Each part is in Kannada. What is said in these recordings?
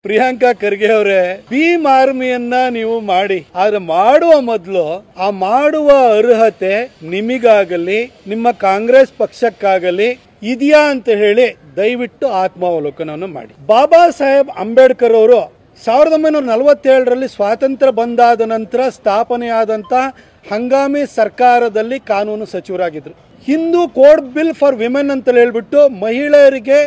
ಪ್ರಿಯಾಂಕಾ ಖರ್ಗೆ ಅವರೇ, ಭೀಮ್ ಆರ್ಮಿಯನ್ನ ನೀವು ಮಾಡಿ, ಆದ್ರೆ ಮಾಡುವ ಮೊದಲು ಆ ಮಾಡುವ ಅರ್ಹತೆ ನಿಮಗಾಗಲಿ ನಿಮ್ಮ ಕಾಂಗ್ರೆಸ್ ಪಕ್ಷಕ್ಕಾಗಲಿ ಇದೆಯಾ ಅಂತ ಹೇಳಿ ದಯವಿಟ್ಟು ಆತ್ಮಾವಲೋಕನವನ್ನು ಮಾಡಿ. ಬಾಬಾ ಸಾಹೇಬ್ ಅಂಬೇಡ್ಕರ್ ಅವರು 1947ರಲ್ಲಿ ಸ್ವಾತಂತ್ರ್ಯ ಬಂದಾದ ನಂತರ ಸ್ಥಾಪನೆಯಾದಂತ ಹಂಗಾಮಿ ಸರ್ಕಾರದಲ್ಲಿ ಕಾನೂನು ಸಚಿವರಾಗಿದ್ರು. Hindu Code Bill for women ಅಂತ ಹೇಳ್ಬಿಟ್ಟು ಮಹಿಳೆಯರಿಗೆ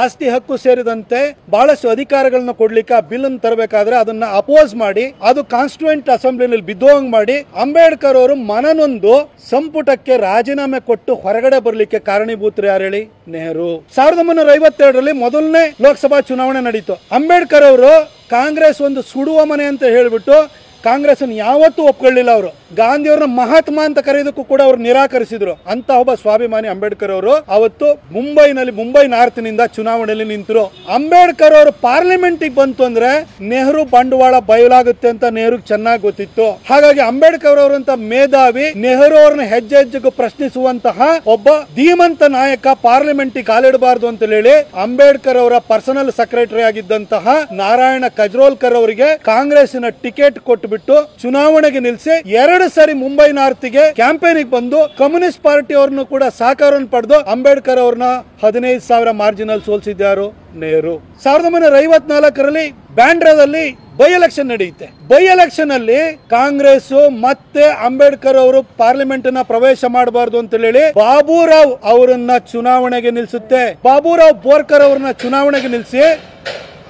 ಆಸ್ತಿ ಹಕ್ಕು ಸೇರಿದಂತೆ ಬಹಳಷ್ಟು ಅಧಿಕಾರಗಳನ್ನ ಕೊಡ್ಲಿಕ್ಕೆ ಆ ಬಿಲ್ ಅನ್ನು ತರಬೇಕಾದ್ರೆ ಅದನ್ನ ಅಪೋಸ್ ಮಾಡಿ ಅದು ಕಾನ್ಸ್ಟಿಟ್ಯೂಯೆಂಟ್ ಅಸೆಂಬ್ಲಿನಲ್ಲಿ ಬಿದ್ದೋಂಗ್ ಮಾಡಿ ಅಂಬೇಡ್ಕರ್ ಅವರು ಮನನೊಂದು ಸಂಪುಟಕ್ಕೆ ರಾಜೀನಾಮೆ ಕೊಟ್ಟು ಹೊರಗಡೆ ಬರ್ಲಿಕ್ಕೆ ಕಾರಣೀಭೂತರು ಯಾರು ಹೇಳಿ? ನೆಹರು. 1952ರಲ್ಲಿ ಮೊದಲನೇ ಲೋಕಸಭಾ ಚುನಾವಣೆ ನಡೀತು. ಅಂಬೇಡ್ಕರ್ ಅವರು ಕಾಂಗ್ರೆಸ್ ಒಂದು ಸುಡುವ ಮನೆ ಅಂತ ಹೇಳ್ಬಿಟ್ಟು ಕಾಂಗ್ರೆಸ್ ಯಾವತ್ತೂ ಒಪ್ಕೊಳ್ಳಿಲ್ಲ. ಅವರು ಗಾಂಧಿಯವ್ರನ್ನ ಮಹಾತ್ಮ ಅಂತ ಕರೆಯೋದಕ್ಕೂ ಕೂಡ ಅವರು ನಿರಾಕರಿಸಿದ್ರು. ಅಂತ ಒಬ್ಬ ಸ್ವಾಭಿಮಾನಿ ಅಂಬೇಡ್ಕರ್ ಅವರು ಅವತ್ತು ಮುಂಬೈ ನಾರ್ತ್ ನಿಂದ ಚುನಾವಣೆಯಲ್ಲಿ ನಿಂತರು. ಅಂಬೇಡ್ಕರ್ ಅವರು ಪಾರ್ಲಿಮೆಂಟ್ ಬಂತು ಅಂದ್ರೆ ನೆಹರು ಬಂಡವಾಳ ಬಯಲಾಗುತ್ತೆ ಅಂತ ನೆಹರು ಚೆನ್ನಾಗಿ ಗೊತ್ತಿತ್ತು. ಹಾಗಾಗಿ ಅಂಬೇಡ್ಕರ್ ಅವರಂತ ಮೇಧಾವಿ ನೆಹರು ಅವ್ರನ್ನ ಹೆಜ್ಜೆ ಹೆಜ್ಜೆಗೂ ಪ್ರಶ್ನಿಸುವಂತಹ ಒಬ್ಬ ಧೀಮಂತ ನಾಯಕ ಪಾರ್ಲಿಮೆಂಟ್ ಕಾಲಿಡಬಾರದು ಅಂತ ಹೇಳಿ ಅಂಬೇಡ್ಕರ್ ಅವರ ಪರ್ಸನಲ್ ಸೆಕ್ರೆಟರಿ ಆಗಿದ್ದಂತಹ ನಾರಾಯಣ ಕಜ್ರೋಲ್ಕರ್ ಅವರಿಗೆ ಕಾಂಗ್ರೆಸ್ಸಿನ ಟಿಕೆಟ್ ಕೊಟ್ಟು ಬಿಟ್ಟು ಚುನಾವಣೆಗೆ ನಿಲ್ಲಿಸಿ 2 ಸರಿ ಮುಂಬೈ ನಾರ್ತ್ಗೆ ಕ್ಯಾಂಪೇನಿಗೆ ಬಂದು ಕಮ್ಯುನಿಸ್ಟ್ ಪಾರ್ಟಿ ಅವ್ರನ್ನು ಕೂಡ ಸಹಕಾರವನ್ನು ಪಡೆದು ಅಂಬೇಡ್ಕರ್ ಅವ್ರನ್ನ 15,000 ಮಾರ್ಜಿನಲ್ ಸೋಲಿಸಿದ್ಯಾರು? ನೆಹರು. 1954ರಲ್ಲಿ ಬ್ಯಾಂಡ್ರಾದಲ್ಲಿ ಬೈ ಎಲೆಕ್ಷನ್ ನಡೆಯುತ್ತೆ. ಬೈ ಎಲೆಕ್ಷನ್ ಅಲ್ಲಿ ಕಾಂಗ್ರೆಸ್ ಮತ್ತೆ ಅಂಬೇಡ್ಕರ್ ಅವರು ಪಾರ್ಲಿಮೆಂಟ್ ನ ಪ್ರವೇಶ ಮಾಡಬಾರದು ಅಂತ ಹೇಳಿ ಬಾಬುರಾವ್ ಅವರನ್ನ ಚುನಾವಣೆಗೆ ನಿಲ್ಲಿಸುತ್ತೆ. ಬಾಬುರಾವ್ ಬೋರ್ಕರ್ ಅವರನ್ನ ಚುನಾವಣೆಗೆ ನಿಲ್ಲಿಸಿ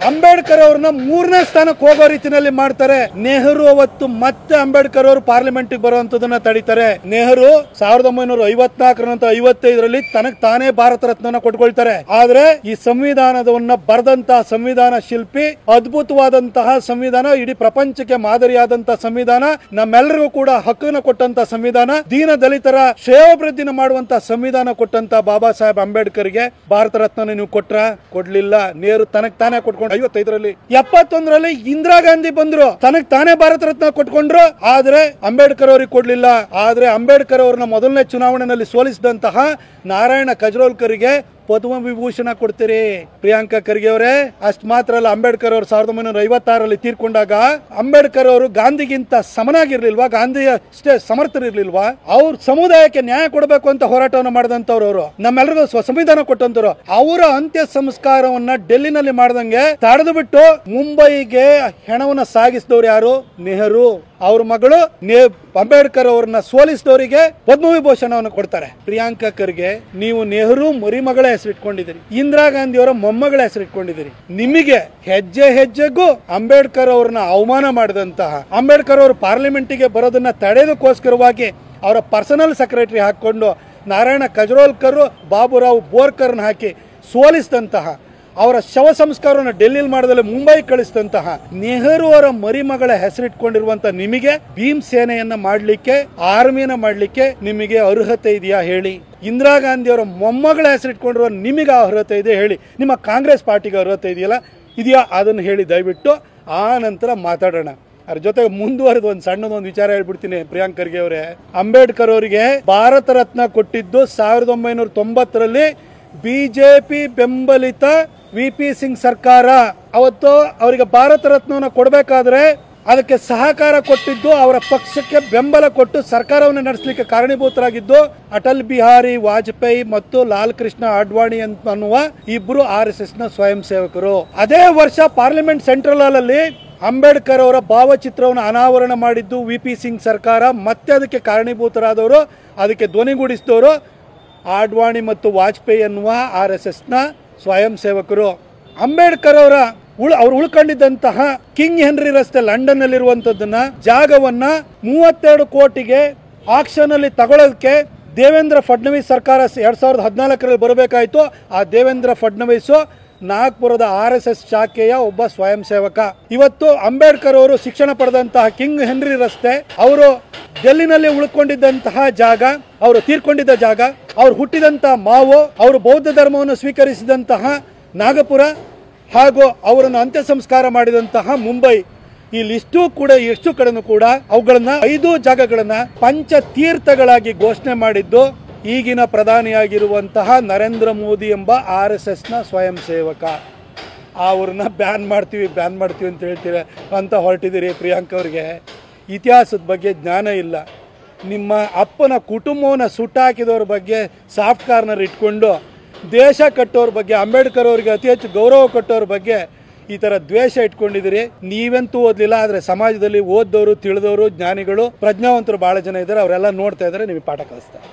ಅಂಬೇಡ್ಕರ್ ಅವ್ರನ್ನ 3ನೇ ಸ್ಥಾನಕ್ಕೆ ಹೋಗೋ ರೀತಿಯಲ್ಲಿ ಮಾಡ್ತಾರೆ. ನೆಹರು ಅವತ್ತು ಮತ್ತೆ ಅಂಬೇಡ್ಕರ್ ಅವರು ಪಾರ್ಲಿಮೆಂಟ್ ಬರುವಂತದನ್ನ ತಡೀತಾರೆ. ನೆಹರು 1954 ನಂತರ 55ರಲ್ಲಿ ತನಗೆ ತಾನೇ ಭಾರತ ರತ್ನ ಕೊಟ್ಕೊಳ್ತಾರೆ. ಆದ್ರೆ ಈ ಸಂವಿಧಾನವನ್ನ ಬರೆದಂತಹ ಸಂವಿಧಾನ ಶಿಲ್ಪಿ, ಅದ್ಭುತವಾದಂತಹ ಸಂವಿಧಾನ, ಇಡೀ ಪ್ರಪಂಚಕ್ಕೆ ಮಾದರಿಯಾದಂತಹ ಸಂವಿಧಾನ, ನಮ್ಮೆಲ್ಲರಿಗೂ ಕೂಡ ಹಕ್ಕನ್ನು ಕೊಟ್ಟಂತ ಸಂವಿಧಾನ, ದೀನ ದಲಿತರ ಶ್ರೇಯೋಭಿವೃದ್ಧಿನ ಮಾಡುವಂತಹ ಸಂವಿಧಾನ ಕೊಟ್ಟಂತ ಬಾಬಾ ಸಾಹೇಬ್ ಅಂಬೇಡ್ಕರ್ಗೆ ಭಾರತ ರತ್ನ ನೀವು ಕೊಡ್ಲಿಲ್ಲ. ನೆಹರು ತನಗೆ ತಾನೇ ಕೊಟ್ಕೊಂಡು 55ರಲ್ಲಿ 71ರಲ್ಲಿ ಇಂದಿರಾ ಗಾಂಧಿ ಬಂದ್ರು, ತನಗ್ ತಾನೇ ಭಾರತ ರತ್ನ ಕೊಟ್ಕೊಂಡ್ರು. ಆದ್ರೆ ಅಂಬೇಡ್ಕರ್ ಅವ್ರಿಗೆ ಕೊಡ್ಲಿಲ್ಲ. ಆದ್ರೆ ಅಂಬೇಡ್ಕರ್ ಅವ್ರನ್ನ ಮೊದಲನೇ ಚುನಾವಣೆಯಲ್ಲಿ ಸೋಲಿಸಿದಂತಹ ನಾರಾಯಣ ಕಜ್ರೋಲ್ಕರ್ಗೆ ಪದ್ಮ ವಿಭೂಷಣ ಕೊಡ್ತೀರಿ. ಪ್ರಿಯಾಂಕಾ ಖರ್ಗೆ ಅವರೇ, ಅಷ್ಟ್ ಮಾತ್ರ ಅಲ್ಲ, ಅಂಬೇಡ್ಕರ್ ಅವರು 1956ರಲ್ಲಿ ತೀರ್ಕೊಂಡಾಗ ಅಂಬೇಡ್ಕರ್ ಅವರು ಗಾಂಧಿಗಿಂತ ಸಮನಾಗಿರ್ಲಿಲ್ವಾ? ಗಾಂಧಿ ಅಷ್ಟೇ ಸಮರ್ಥರಿರ್ಲಿಲ್ವಾ? ಅವ್ರ ಸಮುದಾಯಕ್ಕೆ ನ್ಯಾಯ ಕೊಡಬೇಕು ಅಂತ ಹೋರಾಟವನ್ನು ಮಾಡಿದಂತವ್ರು, ಅವರು ನಮ್ಮೆಲ್ಲರಿಗೂ ಸಂವಿಧಾನ ಕೊಟ್ಟಂತವ್ರು. ಅವರ ಅಂತ್ಯ ಸಂಸ್ಕಾರವನ್ನ ಡೆಲ್ಲಿನಲ್ಲಿ ಮಾಡ್ದಂಗೆ ತಡೆದು ಬಿಟ್ಟು ಮುಂಬೈಗೆ ಹೆಣವನ್ನ ಸಾಗಿಸಿದವ್ರು ಯಾರು? ನೆಹರು. ಅವ್ರ ಮಗಳು ಅಂಬೇಡ್ಕರ್ ಅವ್ರನ್ನ ಸೋಲಿಸಿದವರಿಗೆ ಪದ್ಮವಿಭೂಷಣವನ್ನು ಕೊಡ್ತಾರೆ. ಪ್ರಿಯಾಂಕಾ ಖರ್ಗೆ, ನೀವು ನೆಹರು ಮರಿಮಗಳ ಹೆಸರಿಟ್ಕೊಂಡಿದ್ದೀರಿ, ಇಂದಿರಾ ಗಾಂಧಿ ಅವರ ಮೊಮ್ಮಗಳ ಹೆಸರಿಟ್ಕೊಂಡಿದ್ದೀರಿ. ನಿಮಗೆ ಹೆಜ್ಜೆ ಹೆಜ್ಜೆಗೂ ಅಂಬೇಡ್ಕರ್ ಅವ್ರನ್ನ ಅವಮಾನ ಮಾಡಿದಂತಹ, ಅಂಬೇಡ್ಕರ್ ಅವರು ಪಾರ್ಲಿಮೆಂಟಿಗೆ ಬರೋದನ್ನ ತಡೆಯೋದಕ್ಕೋಸ್ಕರವಾಗಿ ಅವರ ಪರ್ಸನಲ್ ಸೆಕ್ರೆಟರಿ ಹಾಕೊಂಡು ನಾರಾಯಣ ಕಜ್ರೋಲ್ಕರ್, ಬಾಬುರಾವ್ ಬೋರ್ಕರ್ನ ಹಾಕಿ ಸೋಲಿಸಿದಂತಹ, ಅವರ ಶವ ಸಂಸ್ಕಾರವನ್ನು ಡೆಲ್ಲಿಲಿ ಮಾಡದಲ್ಲೇ ಮುಂಬೈ ಕಳಿಸಿದಂತಹ ನೆಹರು ಅವರ ಮರಿಮಗಳ ಹೆಸರಿಟ್ಕೊಂಡಿರುವಂತ ನಿಮಗೆ ಭೀಮ್ ಸೇನೆಯನ್ನ ಮಾಡ್ಲಿಕ್ಕೆ, ಆರ್ಮಿಯನ್ನ ಮಾಡ್ಲಿಕ್ಕೆ ನಿಮಗೆ ಅರ್ಹತೆ ಇದೆಯಾ ಹೇಳಿ? ಇಂದಿರಾ ಗಾಂಧಿ ಅವರ ಮೊಮ್ಮಗಳ ಹೆಸರಿಟ್ಕೊಂಡಿರುವ ನಿಮಗೆ ಅರ್ಹತೆ ಇದೆ ಹೇಳಿ? ನಿಮ್ಮ ಕಾಂಗ್ರೆಸ್ ಪಾರ್ಟಿಗೆ ಅರ್ಹತೆ ಇದೆಯಾ? ಅದನ್ನು ಹೇಳಿ ದಯವಿಟ್ಟು ಆ ನಂತರ ಮಾತಾಡೋಣ. ಅದ್ರ ಜೊತೆಗೆ ಮುಂದುವರೆದು ಒಂದು ಸಣ್ಣದೊಂದು ವಿಚಾರ ಹೇಳ್ಬಿಡ್ತೀನಿ. ಪ್ರಿಯಾಂಕಾ ಖರ್ಗೆ ಅವರೇ, ಅಂಬೇಡ್ಕರ್ ಅವರಿಗೆ ಭಾರತ ರತ್ನ ಕೊಟ್ಟಿದ್ದು 1990ರಲ್ಲಿ ಬಿಜೆಪಿ ಬೆಂಬಲಿತ ವಿ.ಪಿ. ಸಿಂಗ್ ಸರ್ಕಾರ. ಅವತ್ತು ಅವರಿಗೆ ಭಾರತ ರತ್ನವನ್ನು ಕೊಡಬೇಕಾದ್ರೆ ಅದಕ್ಕೆ ಸಹಕಾರ ಕೊಟ್ಟಿದ್ದು, ಅವರ ಪಕ್ಷಕ್ಕೆ ಬೆಂಬಲ ಕೊಟ್ಟು ಸರ್ಕಾರವನ್ನು ನಡೆಸಲಿಕ್ಕೆ ಕಾರಣೀಭೂತರಾಗಿದ್ದು ಅಟಲ್ ಬಿಹಾರಿ ವಾಜಪೇಯಿ ಮತ್ತು ಲಾಲ್ ಕೃಷ್ಣ ಅಡ್ವಾಣಿ ಅನ್ನುವ ಇಬ್ರು RSS ನ ಸ್ವಯಂ ಸೇವಕರು. ಅದೇ ವರ್ಷ ಪಾರ್ಲಿಮೆಂಟ್ ಸೆಂಟ್ರಲ್ ಹಾಲ್ ಅಲ್ಲಿ ಅಂಬೇಡ್ಕರ್ ಅವರ ಭಾವಚಿತ್ರವನ್ನು ಅನಾವರಣ ಮಾಡಿದ್ದು ವಿ.ಪಿ. ಸಿಂಗ್ ಸರ್ಕಾರ. ಮತ್ತೆ ಅದಕ್ಕೆ ಕಾರಣೀಭೂತರಾದವರು, ಅದಕ್ಕೆ ಧ್ವನಿಗೂಡಿಸಿದವರು ಅಡ್ವಾಣಿ ಮತ್ತು ವಾಜಪೇಯಿ ಅನ್ನುವ RSS ನ ಸ್ವಯಂ ಸೇವಕರು. ಅಂಬೇಡ್ಕರ್ ಅವರು ಉಳ್ಕೊಂಡಿದ್ದಂತಹ ಕಿಂಗ್ ಹೆನ್ರಿ ರಸ್ತೆ ಲಂಡನ್ ನಲ್ಲಿರುವಂತದ್ದನ್ನ ಜಾಗವನ್ನ 32 ಕೋಟಿಗೆ ಆಕ್ಷನ್ ಅಲ್ಲಿ ತಗೊಳ್ಳೋದಕ್ಕೆ ದೇವೇಂದ್ರ ಫಡ್ನವೀಸ್ ಸರ್ಕಾರ 2014ರಲ್ಲಿ ಬರಬೇಕಾಯ್ತು. ಆ ದೇವೇಂದ್ರ ಫಡ್ನವೀಸ್ ನಾಗ್ಪುರದ RSS ಶಾಖೆಯ ಒಬ್ಬ ಸ್ವಯಂ ಸೇವಕ. ಇವತ್ತು ಅಂಬೇಡ್ಕರ್ ಅವರು ಶಿಕ್ಷಣ ಪಡೆದಂತಹ ಕಿಂಗ್ ಹೆನ್ರಿ ರಸ್ತೆ, ಅವರು ಡೆಲ್ಲಿನಲ್ಲಿ ಉಳ್ಕೊಂಡಿದ್ದಂತಹ ಜಾಗ, ಅವರು ತೀರ್ಕೊಂಡಿದ್ದ ಜಾಗ, ಅವರು ಹುಟ್ಟಿದಂತಹ ಮಾವು, ಅವರು ಬೌದ್ಧ ಧರ್ಮವನ್ನು ಸ್ವೀಕರಿಸಿದಂತಹ ನಾಗಪುರ, ಹಾಗೂ ಅವರನ್ನು ಅಂತ್ಯ ಸಂಸ್ಕಾರ ಮಾಡಿದಂತಹ ಮುಂಬೈ, ಇಲ್ಲಿಷ್ಟು ಕೂಡ ಎಷ್ಟು ಕಡೆನೂ ಕೂಡ ಅವುಗಳನ್ನ 5 ಜಾಗಗಳನ್ನ ಪಂಚತೀರ್ಥಗಳಾಗಿ ಘೋಷಣೆ ಮಾಡಿದ್ದು ಈಗಿನ ಪ್ರಧಾನಿಯಾಗಿರುವಂತಹ ನರೇಂದ್ರ ಮೋದಿ ಎಂಬ RSS ನ ಸ್ವಯಂ ಸೇವಕ. ಅವ್ರನ್ನ ಬ್ಯಾನ್ ಮಾಡ್ತೀವಿ ಅಂತ ಹೇಳ್ತೀರ ಅಂತ ಹೊರಟಿದ್ದೀರಿ. ಪ್ರಿಯಾಂಕ್ ಅವ್ರಿಗೆ ಇತಿಹಾಸದ ಬಗ್ಗೆ ಜ್ಞಾನ ಇಲ್ಲ. ನಿಮ್ಮ ಅಪ್ಪನ ಕುಟುಂಬವನ್ನು ಸುಟ್ಟಾಕಿದವ್ರ ಬಗ್ಗೆ ಸಾಫ್ಟ್ ಕಾರ್ನರ್ ಇಟ್ಕೊಂಡು ದೇಶ ಕಟ್ಟೋರ ಬಗ್ಗೆ, ಅಂಬೇಡ್ಕರ್ ಅವರಿಗೆ ಅತಿ ಹೆಚ್ಚು ಗೌರವ ಕೊಟ್ಟವ್ರ ಬಗ್ಗೆ ಈ ಥರ ದ್ವೇಷ ಇಟ್ಕೊಂಡಿದ್ದೀರಿ. ನೀವಂತೂ ಓದಲಿಲ್ಲ, ಆದರೆ ಸಮಾಜದಲ್ಲಿ ಓದ್ದವರು, ತಿಳಿದವರು, ಜ್ಞಾನಿಗಳು, ಪ್ರಜ್ಞಾವಂತರು ಭಾಳ ಜನ ಇದ್ದಾರೆ. ಅವರೆಲ್ಲ ನೋಡ್ತಾ ಇದ್ದಾರೆ, ನಿಮಗೆ ಪಾಠ ಕಲಿಸ್ತಾರೆ.